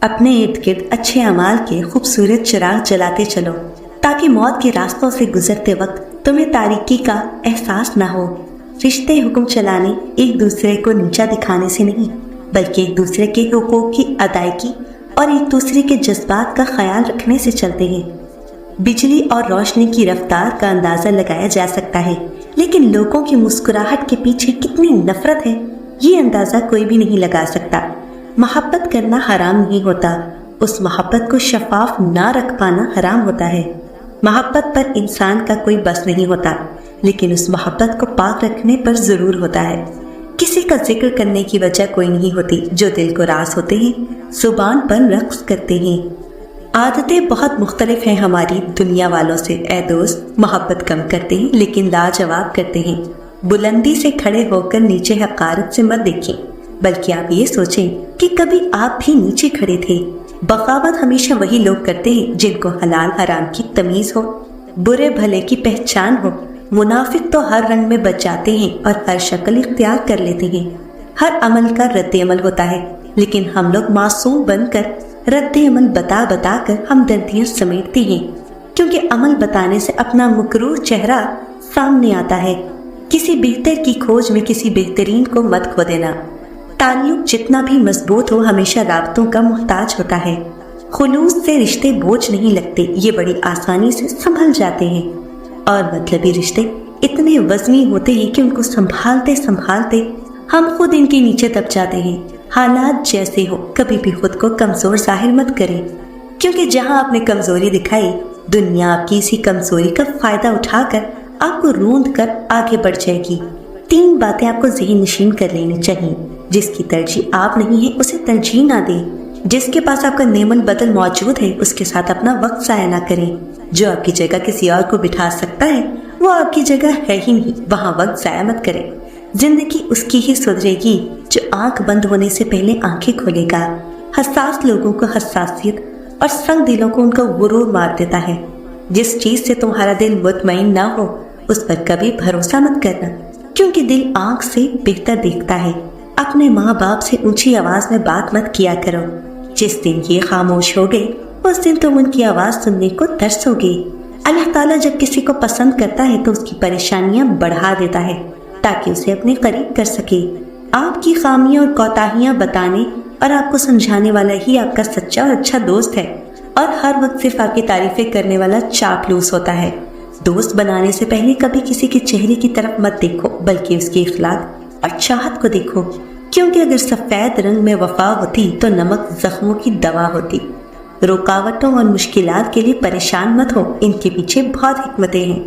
اپنے ارد گرد اچھے اعمال کے خوبصورت چراغ جلاتے چلو تاکہ موت کے راستوں سے گزرتے وقت تمہیں تاریکی کا احساس نہ ہو۔ رشتے حکم چلانے ایک دوسرے کو نیچا دکھانے سے نہیں، بلکہ ایک دوسرے کے حقوق کی ادائیگی اور ایک دوسرے کے جذبات کا خیال رکھنے سے چلتے ہیں۔ بجلی اور روشنی کی رفتار کا اندازہ لگایا جا سکتا ہے، لیکن لوگوں کی مسکراہٹ کے پیچھے کتنی نفرت ہے یہ اندازہ کوئی بھی نہیں لگا سکتا۔ محبت کرنا حرام نہیں ہوتا، اس محبت کو شفاف نہ رکھ پانا حرام ہوتا ہے۔ محبت پر انسان کا کوئی بس نہیں ہوتا، لیکن اس محبت کو پاک رکھنے پر ضرور ہوتا ہے۔ کسی کا ذکر کرنے کی وجہ کوئی نہیں ہوتی، جو دل کو راز ہوتے ہیں زبان پر رقص کرتے ہیں۔ عادتیں بہت مختلف ہیں ہماری دنیا والوں سے۔ اے دوست، محبت کم کرتے ہیں لیکن لاجواب کرتے ہیں۔ بلندی سے کھڑے ہو کر نیچے حقارت سے مت دیکھیں، بلکہ آپ یہ سوچیں کہ کبھی آپ بھی نیچے کھڑے تھے۔ بغاوت ہمیشہ وہی لوگ کرتے ہیں جن کو حلال حرام کی تمیز ہو، برے بھلے کی پہچان ہو۔ منافق تو ہر رنگ میں بچ جاتے ہیں اور ہر شکل اختیار کر لیتے ہیں۔ ہر عمل کا رد عمل ہوتا ہے، لیکن ہم لوگ معصوم بن کر رد عمل بتا بتا کر ہمدردیاں سمیٹتے ہیں، کیونکہ عمل بتانے سے اپنا مکروہ چہرہ سامنے آتا ہے۔ کسی بہتر کی کھوج میں کسی بہترین کو مت کھو دینا۔ تعلق جتنا بھی مضبوط ہو ہمیشہ رابطوں کا محتاج ہوتا ہے۔ خلوص سے رشتے بوجھ نہیں لگتے، یہ بڑی آسانی سے سنبھل جاتے ہیں، اور مطلبی رشتے اتنے وزنی ہوتے ہیں کہ ان کو سنبھالتے سنبھالتے ہم خود ان کے نیچے دب جاتے ہیں۔ حالات جیسے ہو کبھی بھی خود کو کمزور ظاہر مت کریں، کیونکہ جہاں آپ نے کمزوری دکھائی دنیا آپ کی اسی کمزوری کا فائدہ اٹھا کر آپ کو روند کر آگے بڑھ جائے گی۔ 3 باتیں آپ کو ذہن نشین کر لینی چاہیے۔ جس کی ترجیح آپ نہیں ہے اسے ترجیح نہ دیں۔ جس کے پاس آپ کا نعم البدل موجود ہے اس کے ساتھ اپنا وقت ضائع نہ کریں۔ جو آپ کی جگہ کسی اور کو بٹھا سکتا ہے وہ آپ کی جگہ ہے ہی نہیں، وہاں وقت ضائع مت کریں۔ زندگی اس کی ہی سدھرے گی جو آنکھ بند ہونے سے پہلے آنکھیں کھولے گا۔ حساس لوگوں کو حساسیت اور سنگ دلوں کو ان کا غرور مار دیتا ہے۔ جس چیز سے تمہارا دل مطمئن نہ ہو اس پر کبھی بھروسہ مت کرنا، کیونکہ دل آنکھ سے بہتر دیکھتا ہے۔ اپنے ماں باپ سے اونچی آواز میں بات مت کیا کرو۔ جس دن یہ خاموش ہو گئے اس دن تم ان کی آواز سننے کو ترسو گے۔ اللہ تعالیٰ جب کسی کو پسند کرتا ہے تو اس کی پریشانیاں بڑھا دیتا ہے تاکہ اسے اپنے قریب کر سکے۔ آپ کی خامیاں اور کوتاہیاں بتانے اور آپ کو سمجھانے والا ہی آپ کا سچا اور اچھا دوست ہے، اور ہر وقت صرف آپ کی تعریفیں کرنے والا چاپلوس ہوتا ہے۔ دوست بنانے سے پہلے کبھی کسی کے چہرے کی طرف مت دیکھو، بلکہ اس کے اخلاق اور چاہت کو دیکھو، کیونکہ اگر سفید رنگ میں وفا ہوتی تو نمک زخموں کی دوا ہوتی۔ رکاوٹوں اور مشکلات کے لیے پریشان مت ہو، ان کے پیچھے بہت حکمتیں ہیں۔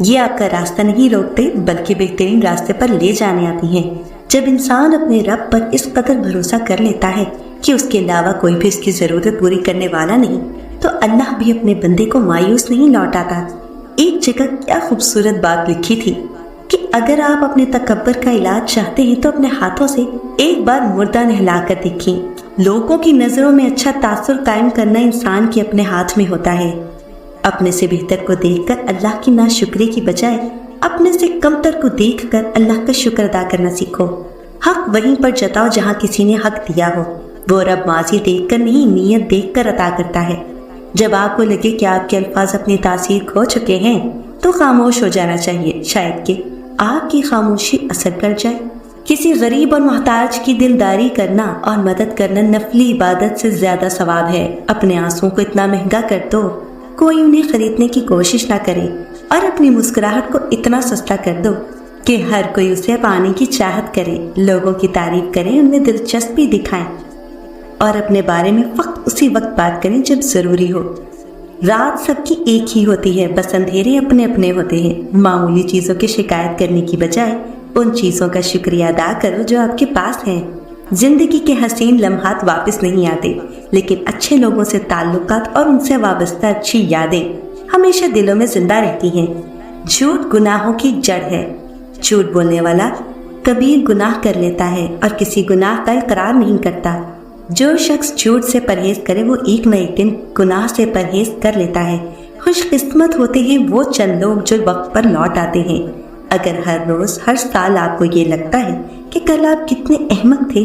یہ آپ کا راستہ نہیں روکتے بلکہ بہترین راستے پر لے جانے آتی ہیں۔ جب انسان اپنے رب پر اس قدر بھروسہ کر لیتا ہے کہ اس کے علاوہ کوئی بھی اس کی ضرورت پوری کرنے والا نہیں، تو اللہ بھی اپنے بندے کو مایوس نہیں لوٹاتا۔ ایک جگہ کیا خوبصورت بات لکھی تھی کہ اگر آپ اپنے تکبر کا علاج چاہتے ہیں تو اپنے ہاتھوں سے ایک بار مردہ نہلا کر دیکھیں۔ لوگوں کی نظروں میں اچھا تاثر قائم کرنا انسان کے اپنے ہاتھ میں ہوتا ہے۔ اپنے سے بہتر کو دیکھ کر اللہ کی ناشکری کی بجائے اپنے سے کمتر کو دیکھ کر اللہ کا شکر ادا کرنا سیکھو۔ حق وہیں پر جتاؤ جہاں کسی نے حق دیا ہو۔ وہ رب ماضی دیکھ کر نہیں، نیت دیکھ کر عطا کرتا ہے۔ جب آپ کو لگے کہ آپ کے الفاظ اپنی تاثیر کھو چکے ہیں تو خاموش ہو جانا چاہیے، شاید کہ آپ کی خاموشی اثر کر جائے۔ کسی غریب اور محتاج کی دلداری کرنا اور مدد کرنا نفلی عبادت سے زیادہ ثواب ہے۔ اپنے آنسوں کو اتنا مہنگا کر دو کوئی انہیں خریدنے کی کوشش نہ کرے، اور اپنی مسکراہٹ کو اتنا سستا کر دو کہ ہر کوئی اسے پانے کی چاہت کرے۔ لوگوں کی تعریف کریں، ان میں دلچسپی دکھائیں، اور اپنے بارے میں فقط اسی وقت بات کریں جب ضروری ہو۔ رات سب کی ایک ہی ہوتی ہے، بس اندھیرے اپنے اپنے ہوتے ہیں۔ معمولی چیزوں کی شکایت کرنے کی بجائے ان چیزوں کا شکریہ ادا کرو جو آپ کے پاس ہیں۔ زندگی کے حسین لمحات واپس نہیں آتے، لیکن اچھے لوگوں سے تعلقات اور ان سے وابستہ اچھی یادیں ہمیشہ دلوں میں زندہ رہتی ہیں۔ جھوٹ گناہوں کی جڑ ہے۔ جھوٹ بولنے والا کبیر گناہ کر لیتا ہے اور کسی گناہ کا اقرار نہیں کرتا۔ جو شخص جھوٹ سے پرہیز کرے وہ ایک نہ ایک دن گناہ سے پرہیز کر لیتا ہے۔ خوش قسمت ہوتے ہیں وہ چند لوگ جو وقت پر لوٹ آتے ہیں۔ اگر ہر روز ہر سال آپ کو یہ لگتا ہے کہ کل آپ کتنے احمق تھے